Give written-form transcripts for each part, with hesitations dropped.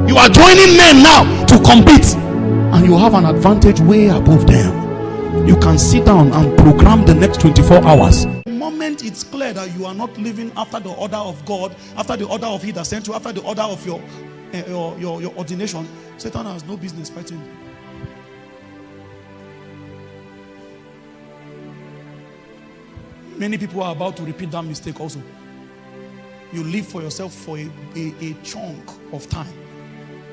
You are joining men now to compete, and you have an advantage way above them. You can sit down and program the next 24 hours. The moment it's clear that you are not living after the order of God, after the order of He that sent you, after the order of your ordination, Satan has no business fighting you. Many people are about to repeat that mistake also. You live for yourself for a chunk of time,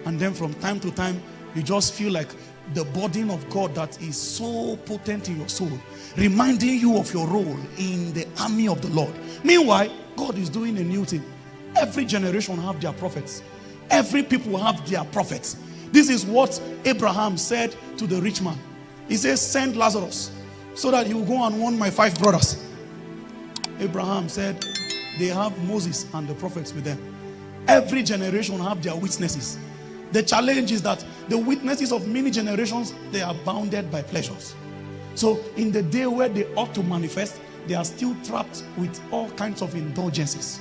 and then from time to time you just feel like the burden of God that is so potent in your soul, reminding you of your role in the army of the Lord. Meanwhile, God is doing a new thing. Every generation have their prophets. Every people have their prophets. This is what Abraham said to the rich man. He says, send Lazarus so that he will go and warn my 5 brothers. Abraham said, they have Moses and the prophets with them. Every generation have their witnesses. The challenge is that the witnesses of many generations, they are bounded by pleasures. So in the day where they ought to manifest, they are still trapped with all kinds of indulgences.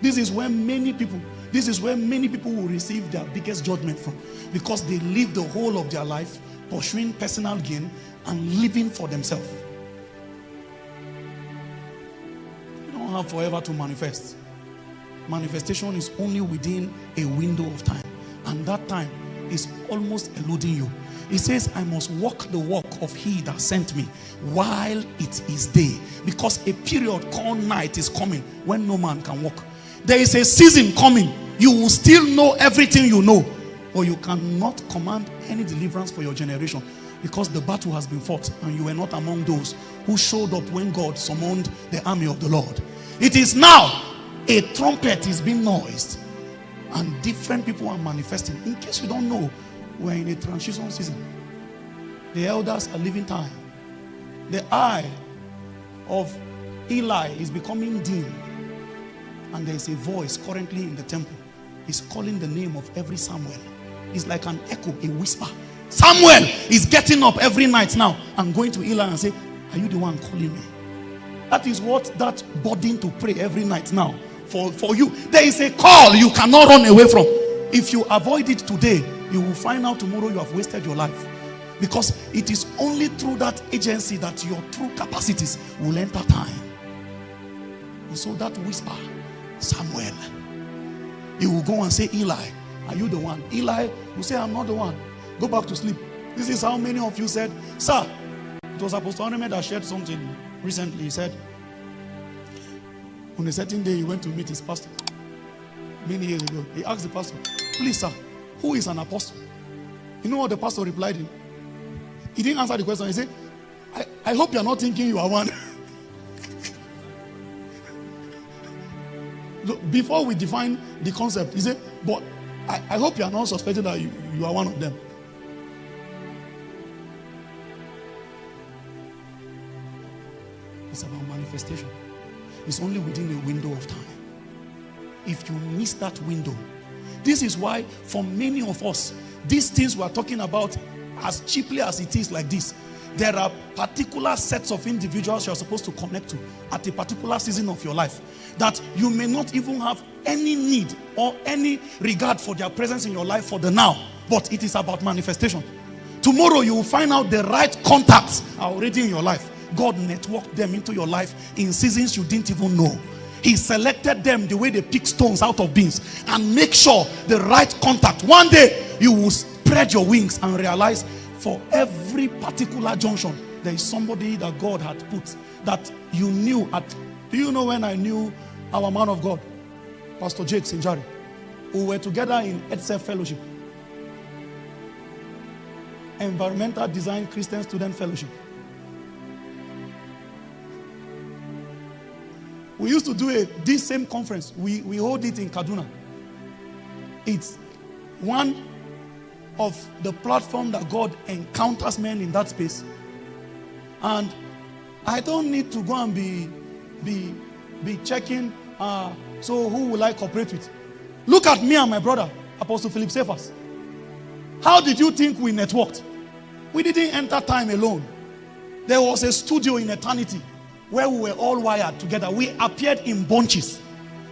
This is where many people will receive their biggest judgment from, because they live the whole of their life pursuing personal gain and living for themselves. You don't have forever to manifest. Manifestation is only within a window of time, and that time is almost eluding you. He says, I must walk the walk of He that sent me while it is day, because a period called night is coming when no man can walk. There is a season coming. You will still know everything you know, or you cannot command any deliverance for your generation, because the battle has been fought and you were not among those who showed up when God summoned the army of the Lord. It is now a trumpet is being noised and different people are manifesting. In case you don't know, we're in a transition season. The elders are leaving time. The eye of Eli is becoming dim, and there is a voice currently in the temple. It's calling the name of every Samuel. It's like an echo, a whisper. Samuel is getting up every night now and going to Eli and say, are you the one calling me? That is what that burden to pray every night now for you. There is a call you cannot run away from. If you avoid it today, you will find out tomorrow you have wasted your life, because it is only through that agency that your true capacities will enter time. And so that whisper, Samuel, you will go and say, Eli, are you the one? Eli will say, I'm not the one. Go back to sleep. This is how many of you said, sir, it was Apostle Arome that shared something recently. He said, on a certain day he went to meet his pastor many years ago. He asked the pastor, please sir, who is an apostle? You know what the pastor replied him? He didn't answer the question. He said, I hope you are not thinking you are one. Before we define the concept, he said, but I hope you are not suspecting that you are one of them. It's about manifestation. It's only within a window of time. If you miss that window, this is why for many of us, these things we are talking about, as cheaply as it is like this, there are particular sets of individuals you are supposed to connect to at a particular season of your life, that you may not even have any need or any regard for their presence in your life for the now, but it is about manifestation. Tomorrow you will find out the right contacts are already in your life. God networked them into your life in seasons you didn't even know. He selected them the way they pick stones out of beans, and make sure the right contact. One day you will spread your wings and realize for every particular junction there is somebody that God had put that you knew at. Do you know when I knew our man of God, Pastor Jake Sinjari? We were together in EDSEF Fellowship, Environmental Design Christian Student Fellowship. We used to do this same conference. We hold it in Kaduna. It's one of the platform that God encounters men in that space. And I don't need to go and be checking, so who will I cooperate with? Look at me and my brother, Apostle Philip Cephas. How did you think we networked? We didn't enter time alone. There was a studio in eternity where we were all wired together. We appeared in bunches.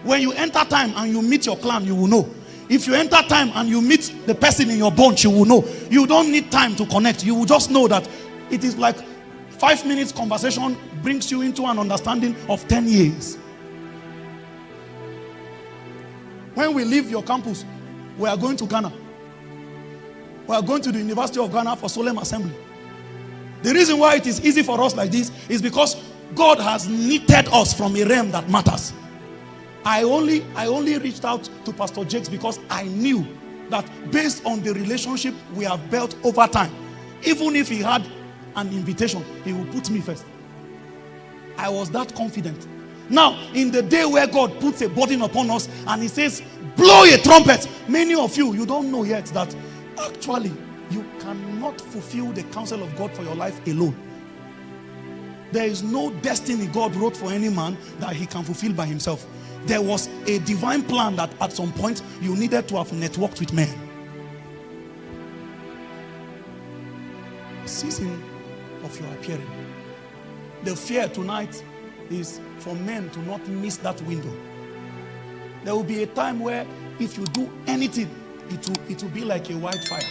When you enter time and you meet your clan, you will know. if you enter time and you meet the person in your bunch, you will know. You don't need time to connect. You will just know that it is like 5 minutes conversation brings you into an understanding of 10 years. When we leave your campus, we are going to Ghana. We are going to the University of Ghana for Solemn Assembly. The reason why it is easy for us like this is because God has knitted us from a realm that matters. I only reached out to Pastor Jakes because I knew that based on the relationship we have built over time, even if he had an invitation, he would put me first. I was that confident. Now, in the day where God puts a burden upon us and he says, blow a trumpet, many of you don't know yet that actually you cannot fulfill the counsel of God for your life alone. There is no destiny God wrote for any man that he can fulfill by himself. There was a divine plan that at some point you needed to have networked with men. The season of your appearing. The fear tonight is for men to not miss that window. There will be a time where if you do anything, it will be like a wildfire.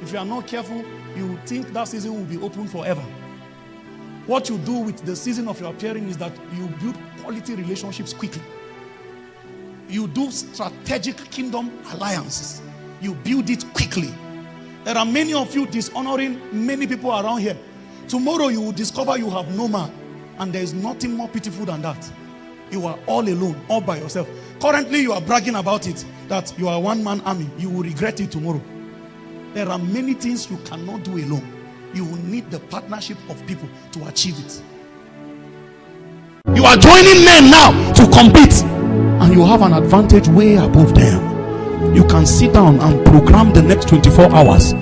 If you are not careful, you will think that season will be open forever. What you do with the season of your appearing is that you build quality relationships quickly. You do strategic kingdom alliances. You build it quickly. There are many of you dishonoring many people around here. Tomorrow you will discover you have no man. And there is nothing more pitiful than that. You are all alone, all by yourself. Currently you are bragging about it, that you are a one-man army. You will regret it tomorrow. There are many things you cannot do alone. You will need the partnership of people to achieve it. You are joining men now to compete, and you have an advantage way above them. You can sit down and program the next 24 hours.